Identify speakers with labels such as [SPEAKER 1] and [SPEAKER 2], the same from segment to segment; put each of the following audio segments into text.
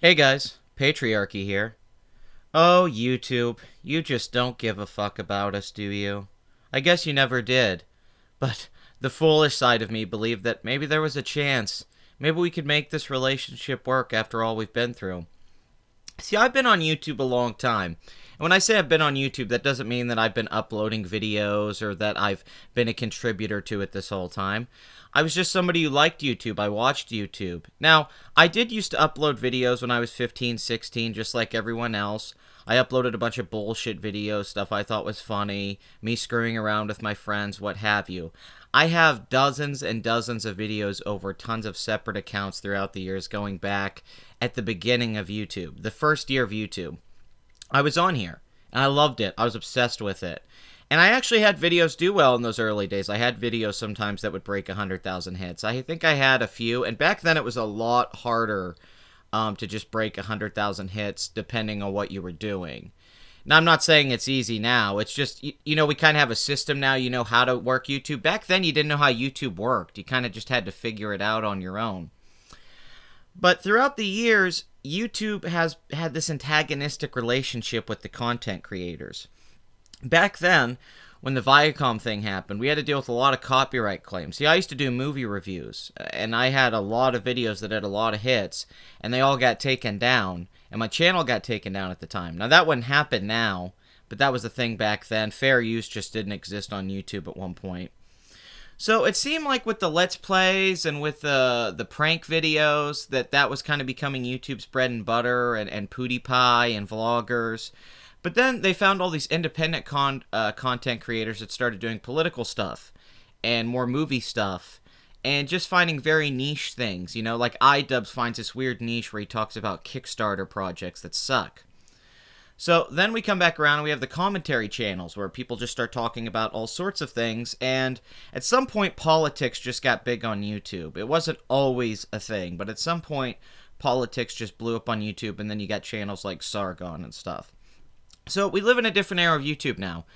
[SPEAKER 1] Hey guys, Patriarchy here. Oh, YouTube, you just don't give a fuck about us, do you? I guess you never did. But the foolish side of me believed that maybe there was a chance. Maybe we could make this relationship work after all we've been through. See, I've been on YouTube a long time. And when I say I've been on YouTube, that doesn't mean that I've been uploading videos or that I've been a contributor to it this whole time. I was just somebody who liked YouTube. I watched YouTube. Now, I did used to upload videos when I was 15, 16, just like everyone else. I uploaded a bunch of bullshit videos, stuff I thought was funny, me screwing around with my friends, what have you. I have dozens and dozens of videos over tons of separate accounts throughout the years, going back at the beginning of YouTube, the first year of YouTube. I was on here, and I loved it. I was obsessed with it. And I actually had videos do well in those early days. I had videos sometimes that would break 100,000 hits. I think I had a few, and back then it was a lot harder to just break 100,000 hits depending on what you were doing. Now, I'm not saying it's easy now. It's just, we kind of have a system now. You know how to work YouTube. Back then, you didn't know how YouTube worked. You kind of just had to figure it out on your own. But throughout the years, YouTube has had this antagonistic relationship with the content creators. Back then, when the Viacom thing happened, we had to deal with a lot of copyright claims. See, I used to do movie reviews, and I had a lot of videos that had a lot of hits, and they all got taken down, and my channel got taken down at the time. Now, that wouldn't happen now, but that was the thing back then. Fair use just didn't exist on YouTube at one point. So it seemed like with the Let's Plays and with the prank videos that was kind of becoming YouTube's bread and butter, and PewDiePie and vloggers. But then they found all these independent content creators that started doing political stuff and more movie stuff and just finding very niche things. Like iDubbbz finds this weird niche where he talks about Kickstarter projects that suck. So then we come back around and we have the commentary channels where people just start talking about all sorts of things. And at some point, politics just got big on YouTube. It wasn't always a thing, but at some point, politics just blew up on YouTube. And then you got channels like Sargon and stuff. So we live in a different era of YouTube now.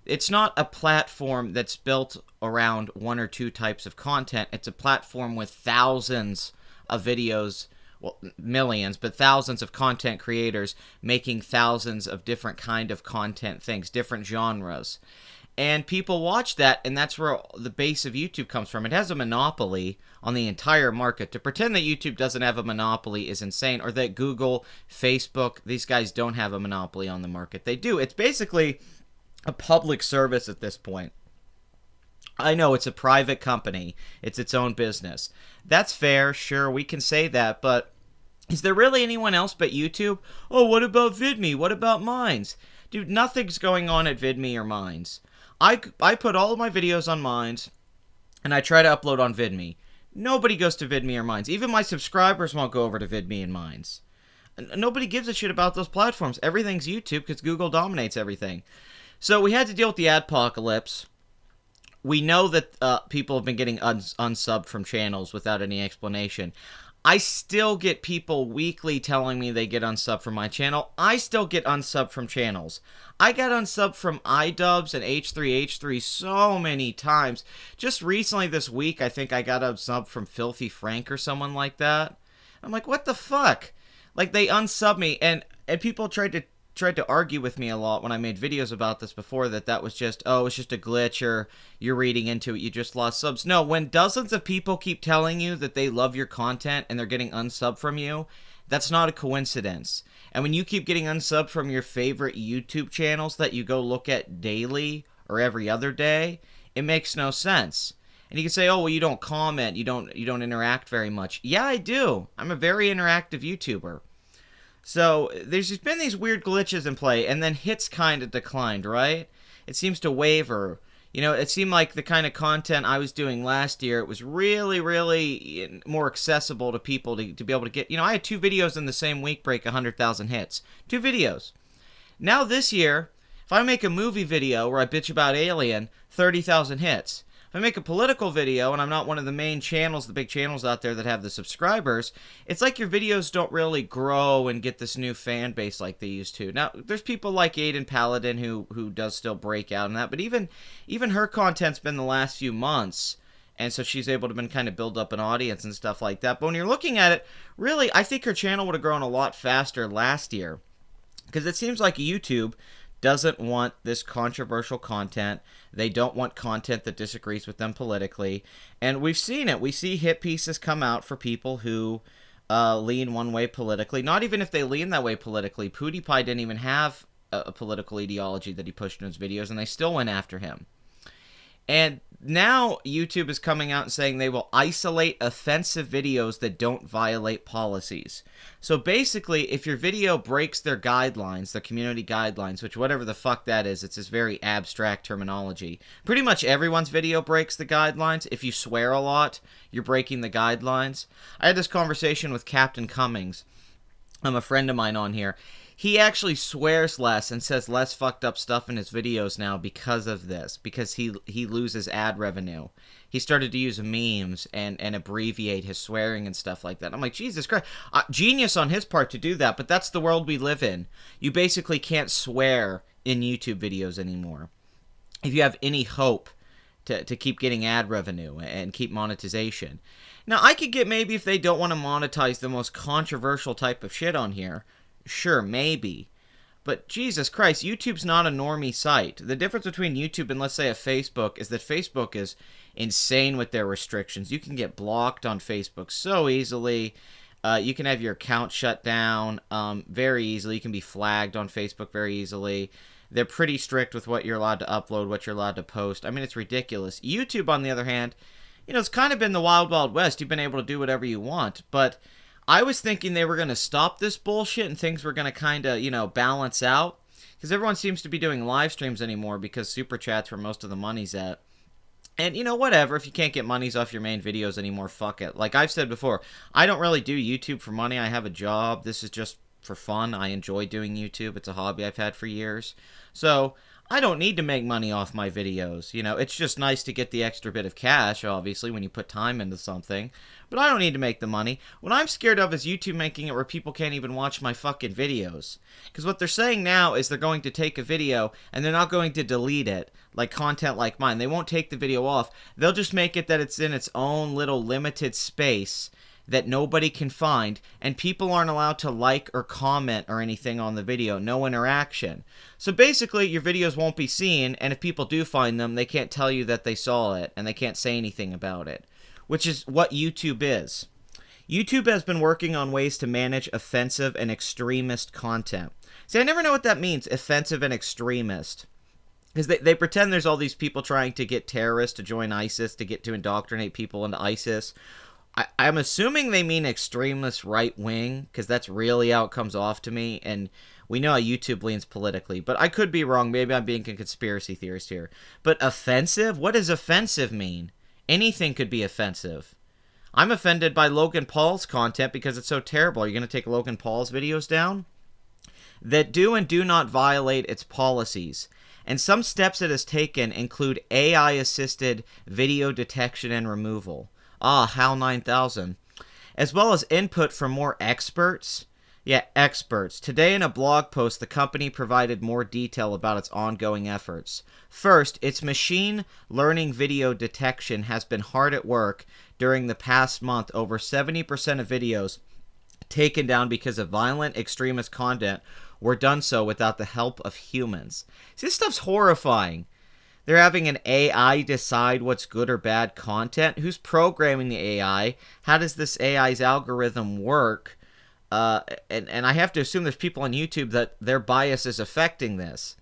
[SPEAKER 1] It's not a platform that's built around one or two types of content. It's a platform with thousands of videos, well, millions, but thousands of content creators making thousands of different kind of content things, different genres. And people watch that, and that's where the base of YouTube comes from. It has a monopoly on the entire market. To pretend that YouTube doesn't have a monopoly is insane, or that Google, Facebook, these guys don't have a monopoly on the market. They do. It's basically a public service at this point. I know it's a private company. It's its own business. That's fair, sure, we can say that, but is there really anyone else but YouTube? Oh, what about VidMe? What about Minds? Dude, nothing's going on at VidMe or Minds. I put all of my videos on Minds, and I try to upload on VidMe. Nobody goes to VidMe or Minds. Even my subscribers won't go over to VidMe and Minds. Nobody gives a shit about those platforms. Everything's YouTube because Google dominates everything. So we had to deal with the adpocalypse. We know that people have been getting unsubbed from channels without any explanation. I still get people weekly telling me they get unsubbed from my channel. I still get unsubbed from channels. I got unsubbed from iDubbbz and H3H3 so many times. Just recently this week, I think I got unsubbed from Filthy Frank or someone like that. I'm like, what the fuck? Like, they unsubbed me, and people tried to argue with me a lot when I made videos about this before, that was just, oh, it's just a glitch, or you're reading into it, you just lost subs. No, when dozens of people keep telling you that they love your content and they're getting unsubbed from you, that's not a coincidence. And when you keep getting unsubbed from your favorite YouTube channels that you go look at daily or every other day, it makes no sense. And you can say, oh, well, you don't comment, you don't interact very much. Yeah, I do. I'm a very interactive YouTuber. So there's just been these weird glitches in play, and then hits kind of declined, right? It seems to waver. It seemed like the kind of content I was doing last year, it was really, really more accessible to people to be able to get. I had 2 videos in the same week break 100,000 hits. 2 videos. Now this year, if I make a movie video where I bitch about Alien, 30,000 hits. If I make a political video and I'm not one of the main channels, the big channels out there that have the subscribers, it's like your videos don't really grow and get this new fan base like they used to. Now, there's people like Aiden Paladin who does still break out in that, but even her content's been the last few months And so she's able to kind of build up an audience and stuff like that. But when you're looking at it, really, I think her channel would have grown a lot faster last year. Because it seems like YouTube doesn't want this controversial content. They don't want content that disagrees with them politically. And we've seen it. We see hit pieces come out for people who lean one way politically. Not even if they lean that way politically. PewDiePie didn't even have a political ideology that he pushed in his videos, and they still went after him. And now YouTube is coming out and saying they will isolate offensive videos that don't violate policies. So basically, if your video breaks their guidelines, their community guidelines, which whatever the fuck that is, it's this very abstract terminology. Pretty much everyone's video breaks the guidelines. If you swear a lot, you're breaking the guidelines. I had this conversation with Captain Cummings. I'm a friend of mine on here. He actually swears less and says less fucked up stuff in his videos now because of this, because he loses ad revenue. He started to use memes and abbreviate his swearing and stuff like that. I'm like, Jesus Christ. Genius on his part to do that, but that's the world we live in. You basically can't swear in YouTube videos anymore. If you have any hope to keep getting ad revenue and keep monetization. Now, I could get maybe if they don't want to monetize the most controversial type of shit on here. Sure, maybe. But Jesus Christ, YouTube's not a normie site. The difference between YouTube and, let's say, a Facebook is that Facebook is insane with their restrictions. You can get blocked on Facebook so easily. You can have your account shut down very easily. You can be flagged on Facebook very easily. They're pretty strict with what you're allowed to upload, what you're allowed to post. I mean, it's ridiculous. YouTube, on the other hand, you know, it's kind of been the wild, wild west. You've been able to do whatever you want, but I was thinking they were going to stop this bullshit and things were going to kind of, you know, balance out. Because everyone seems to be doing live streams anymore because Super Chat's where most of the money's at. And, you know, whatever. If you can't get monies off your main videos anymore, fuck it. Like I've said before, I don't really do YouTube for money. I have a job. This is just for fun. I enjoy doing YouTube. It's a hobby I've had for years. So I don't need to make money off my videos. You know, it's just nice to get the extra bit of cash, obviously, when you put time into something. But I don't need to make the money. What I'm scared of is YouTube making it where people can't even watch my fucking videos. Because what they're saying now is they're going to take a video and they're not going to delete it, like content like mine. They won't take the video off. They'll just make it that it's in its own little limited space that nobody can find, and people aren't allowed to like or comment or anything on the video. No interaction. So basically, your videos won't be seen, and if people do find them, they can't tell you that they saw it, and they can't say anything about it, which is what YouTube is. YouTube has been working on ways to manage offensive and extremist content. See, I never know what that means, offensive and extremist. Because they pretend there's all these people trying to get terrorists to join ISIS, to indoctrinate people into ISIS. I'm assuming they mean extremist right-wing, because that's really how it comes off to me, and we know how YouTube leans politically, but I could be wrong. Maybe I'm being a conspiracy theorist here. But offensive? What does offensive mean? Anything could be offensive. I'm offended by Logan Paul's content because it's so terrible. Are you going to take Logan Paul's videos down? That do and do not violate its policies. And some steps it has taken include AI-assisted video detection and removal. Ah, HAL 9000. As well as input from more experts. Yeah, experts. Today in a blog post, the company provided more detail about its ongoing efforts. First, its machine learning video detection has been hard at work during the past month. Over 70% of videos taken down because of violent extremist content were done so without the help of humans. See, this stuff's horrifying. They're having an AI decide what's good or bad content. Who's programming the AI? How does this AI's algorithm work? And I have to assume there's people on YouTube that their bias is affecting this.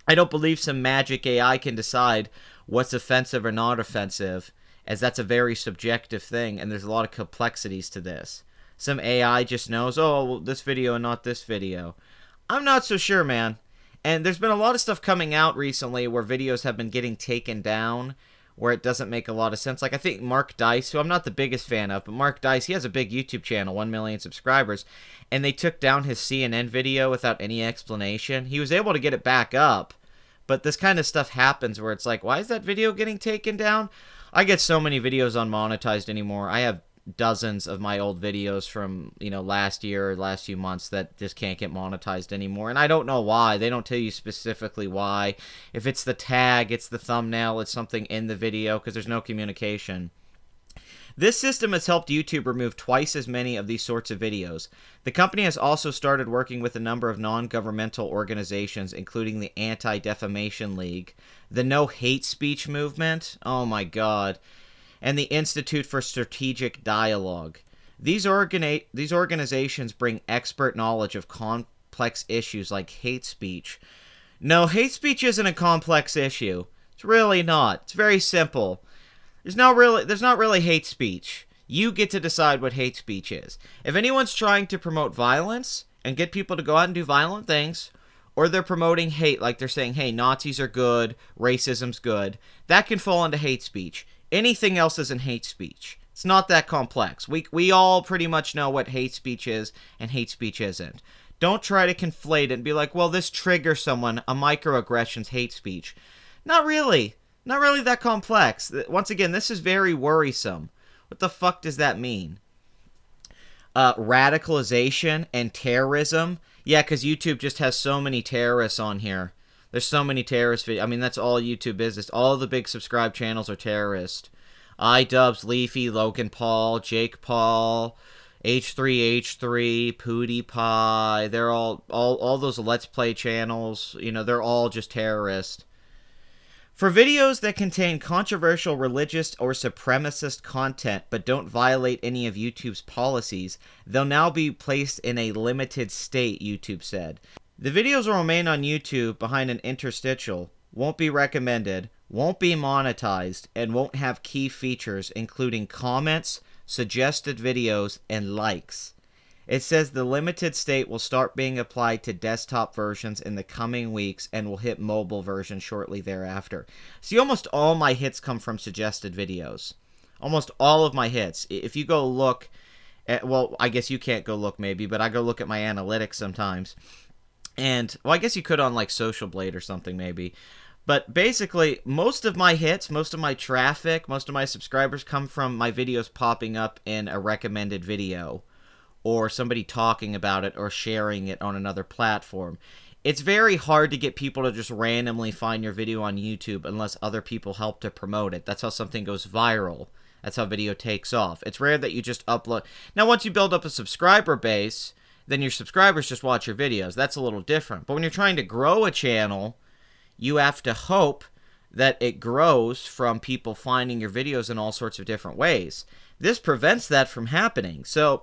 [SPEAKER 1] I don't believe some magic AI can decide what's offensive or not offensive, as that's a very subjective thing, and there's a lot of complexities to this. Some AI just knows, oh, well, this video and not this video. I'm not so sure, man. And there's been a lot of stuff coming out recently where videos have been getting taken down where it doesn't make a lot of sense. Like, I think Mark Dice, who I'm not the biggest fan of, but Mark Dice, he has a big YouTube channel, 1 million subscribers, and they took down his CNN video without any explanation. He was able to get it back up, but this kind of stuff happens where it's like, why is that video getting taken down? I get so many videos unmonetized anymore. I have dozens of my old videos from, you know, last year or last few months that just can't get monetized anymore, and I don't know why. They don't tell you specifically why. If it's the tag, it's the thumbnail, it's something in the video, because there's no communication. This system has helped YouTube remove twice as many of these sorts of videos. The company has also started working with a number of non-governmental organizations, including the Anti-Defamation League, the No Hate Speech Movement, oh my god, and the Institute for Strategic Dialogue. These organizations bring expert knowledge of complex issues like hate speech. No, hate speech isn't a complex issue. It's really not. It's very simple. There's not really hate speech. You get to decide what hate speech is. If anyone's trying to promote violence and get people to go out and do violent things, or they're promoting hate, like they're saying, hey, Nazis are good, racism's good, that can fall into hate speech. Anything else isn't hate speech. It's not that complex. We all pretty much know what hate speech is and hate speech isn't. Don't try to conflate it and be like, well, this triggers someone, a microaggression's hate speech. Not really. Not really that complex. Once again, this is very worrisome. What the fuck does that mean? Radicalization and terrorism. Yeah, because YouTube just has so many terrorists on here. There's so many terrorist videos. I mean, that's all YouTube is. All the big subscribed channels are terrorist. iDubbbz, Leafy, Logan Paul, Jake Paul, H3H3, PewDiePie. They're all those Let's Play channels. You know, they're all just terrorist. For videos that contain controversial religious or supremacist content but don't violate any of YouTube's policies, they'll now be placed in a limited state, YouTube said. The videos will remain on YouTube behind an interstitial, won't be recommended, won't be monetized, and won't have key features including comments, suggested videos, and likes. It says the limited state will start being applied to desktop versions in the coming weeks and will hit mobile version shortly thereafter. See, almost all my hits come from suggested videos. Almost all of my hits. If you go look at, well, I guess you can't go look maybe, but I go look at my analytics sometimes. And, well, I guess you could on like Social Blade or something maybe. But basically, most of my hits, most of my traffic, most of my subscribers come from my videos popping up in a recommended video, or somebody talking about it or sharing it on another platform. It's very hard to get people to just randomly find your video on YouTube unless other people help to promote it. That's how something goes viral. That's how video takes off. It's rare that you just upload. Now, once you build up a subscriber base, then your subscribers just watch your videos. That's a little different. But when you're trying to grow a channel, you have to hope that it grows from people finding your videos in all sorts of different ways. This prevents that from happening. So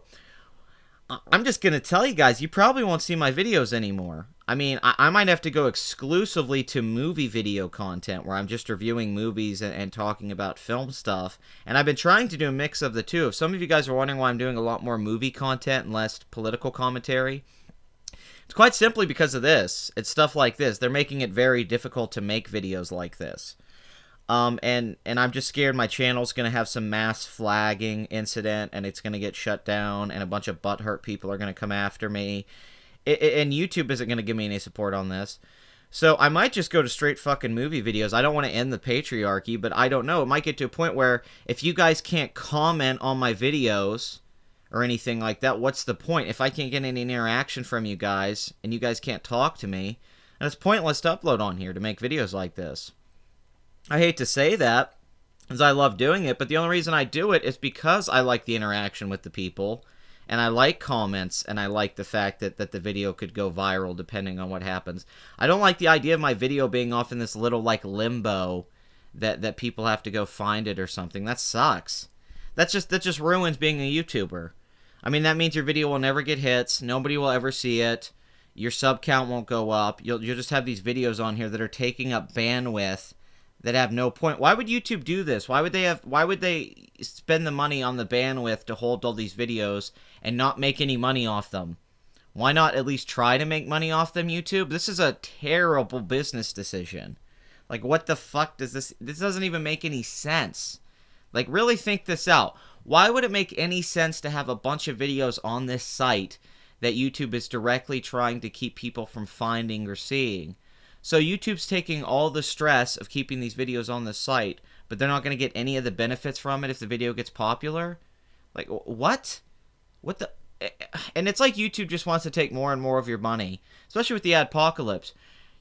[SPEAKER 1] I'm just going to tell you guys, you probably won't see my videos anymore. I mean, I might have to go exclusively to movie video content where I'm just reviewing movies and talking about film stuff. And I've been trying to do a mix of the two. If some of you guys are wondering why I'm doing a lot more movie content and less political commentary, it's quite simply because of this. It's stuff like this. They're making it very difficult to make videos like this. And I'm just scared my channel's going to have some mass flagging incident and it's going to get shut down and a bunch of butthurt people are going to come after me. And YouTube isn't going to give me any support on this. So I might just go to straight fucking movie videos. I don't want to end the patriarchy, but I don't know. It might get to a point where if you guys can't comment on my videos or anything like that, what's the point? If I can't get any interaction from you guys and you guys can't talk to me, then it's pointless to upload on here to make videos like this. I hate to say that, as I love doing it, but the only reason I do it is because I like the interaction with the people, and I like comments, and I like the fact that the video could go viral depending on what happens. I don't like the idea of my video being off in this little, like, limbo that people have to go find it or something. That sucks. That just ruins being a YouTuber. I mean, that means your video will never get hits, nobody will ever see it, your sub count won't go up, you'll just have these videos on here that are taking up bandwidth that have no point. Why would YouTube do this? Why would they spend the money on the bandwidth to hold all these videos and not make any money off them? Why not at least try to make money off them, YouTube? This is a terrible business decision. Like, what the fuck does this doesn't even make any sense. Like, really think this out. Why would it make any sense to have a bunch of videos on this site that YouTube is directly trying to keep people from finding or seeing? So YouTube's taking all the stress of keeping these videos on the site, but they're not going to get any of the benefits from it if the video gets popular? Like, what? What the... And it's like YouTube just wants to take more and more of your money, especially with the adpocalypse.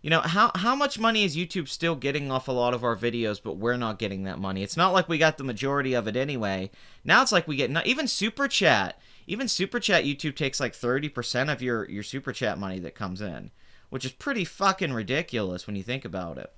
[SPEAKER 1] You know, how much money is YouTube still getting off a lot of our videos, but we're not getting that money? It's not like we got the majority of it anyway. Now it's like we get, not, even Super Chat. Even Super Chat, YouTube takes like 30% of your Super Chat money that comes in, which is pretty fucking ridiculous when you think about it.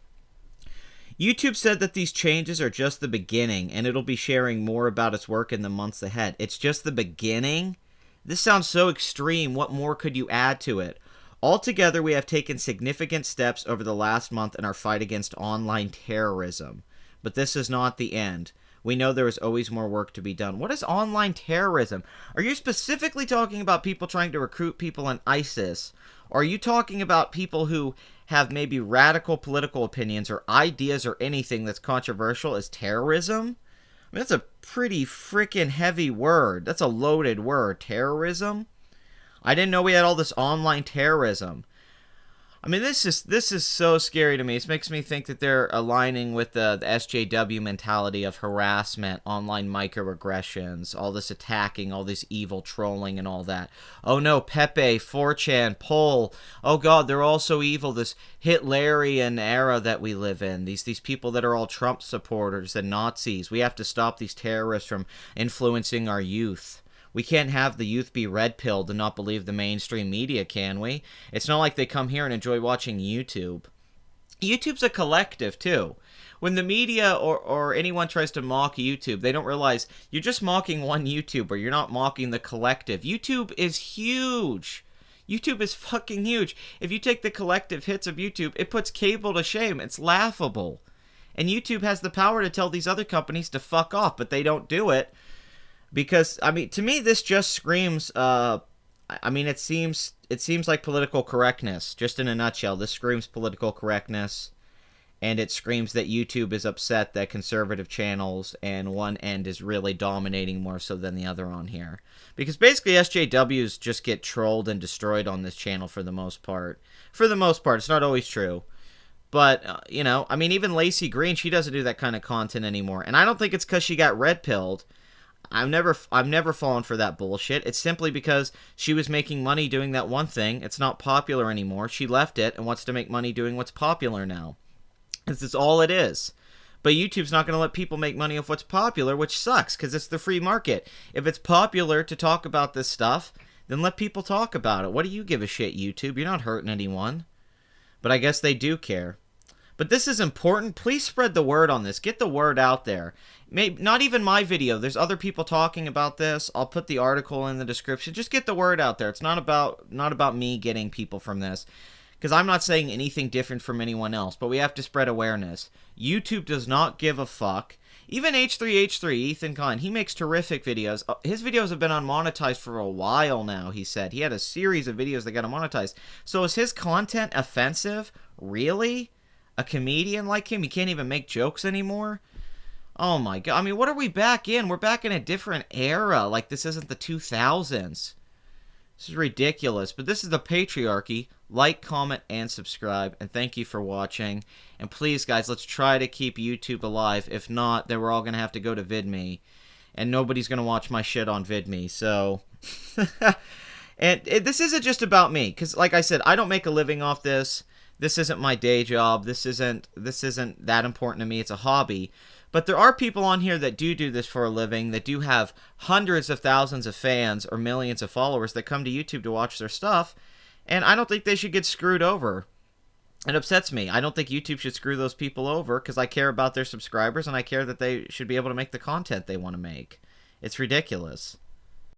[SPEAKER 1] YouTube said that these changes are just the beginning, and it'll be sharing more about its work in the months ahead. It's just the beginning? This sounds so extreme. What more could you add to it? Altogether, we have taken significant steps over the last month in our fight against online terrorism. But this is not the end. We know there is always more work to be done. What is online terrorism? Are you specifically talking about people trying to recruit people in ISIS? Or are you talking about people who have maybe radical political opinions or ideas or anything that's controversial as terrorism? I mean, that's a pretty freaking heavy word. That's a loaded word. Terrorism? I didn't know we had all this online terrorism. I mean, this is so scary to me. It makes me think that they're aligning with the SJW mentality of harassment, online microaggressions, all this attacking, all this evil trolling and all that. Oh no, Pepe, 4chan, Pol. Oh god, they're all so evil. This Hitlerian era that we live in. These people that are all Trump supporters and Nazis. We have to stop these terrorists from influencing our youth. We can't have the youth be red-pilled and not believe the mainstream media, can we? It's not like they come here and enjoy watching YouTube. YouTube's a collective, too. When the media or anyone tries to mock YouTube, they don't realize you're just mocking one YouTuber. You're not mocking the collective. YouTube is huge. YouTube is fucking huge. If you take the collective hits of YouTube, it puts cable to shame. It's laughable. And YouTube has the power to tell these other companies to fuck off, but they don't do it. Because, I mean, to me, this just screams, I mean, it seems like political correctness. Just in a nutshell, this screams political correctness. And it screams that YouTube is upset that conservative channels and one end is really dominating more so than the other on here. Because basically, SJWs just get trolled and destroyed on this channel for the most part. For the most part, it's not always true. But, you know, I mean, even Lacey Green, she doesn't do that kind of content anymore. And I don't think it's because she got red-pilled. I've never fallen for that bullshit. It's simply because she was making money doing that one thing. It's not popular anymore. She left it and wants to make money doing what's popular now. This is all it is. But YouTube's not going to let people make money off what's popular, which sucks because it's the free market. If it's popular to talk about this stuff, then let people talk about it. What do you give a shit, YouTube? You're not hurting anyone. But I guess they do care. But this is important. Please spread the word on this. Get the word out there. Maybe not even my video. There's other people talking about this. I'll put the article in the description. Just get the word out there. It's not about me getting people from this, because I'm not saying anything different from anyone else. But we have to spread awareness. YouTube does not give a fuck. Even H3H3, Ethan Kahn, he makes terrific videos. His videos have been unmonetized for a while now, he said. He had a series of videos that got unmonetized. So is his content offensive? Really? A comedian like him? He can't even make jokes anymore? Oh my god. I mean, what are we back in? We're back in a different era. Like, this isn't the 2000s. This is ridiculous. But this is the Patriarchy. Like, comment, and subscribe. And thank you for watching. And please, guys, let's try to keep YouTube alive. If not, then we're all going to have to go to VidMe. And nobody's going to watch my shit on VidMe. So... and this isn't just about me. Because, like I said, I don't make a living off this. This isn't my day job. This isn't that important to me. It's a hobby. But there are people on here that do this for a living, that do have hundreds of thousands of fans or millions of followers that come to YouTube to watch their stuff. And I don't think they should get screwed over. It upsets me. I don't think YouTube should screw those people over because I care about their subscribers and I care that they should be able to make the content they want to make. It's ridiculous.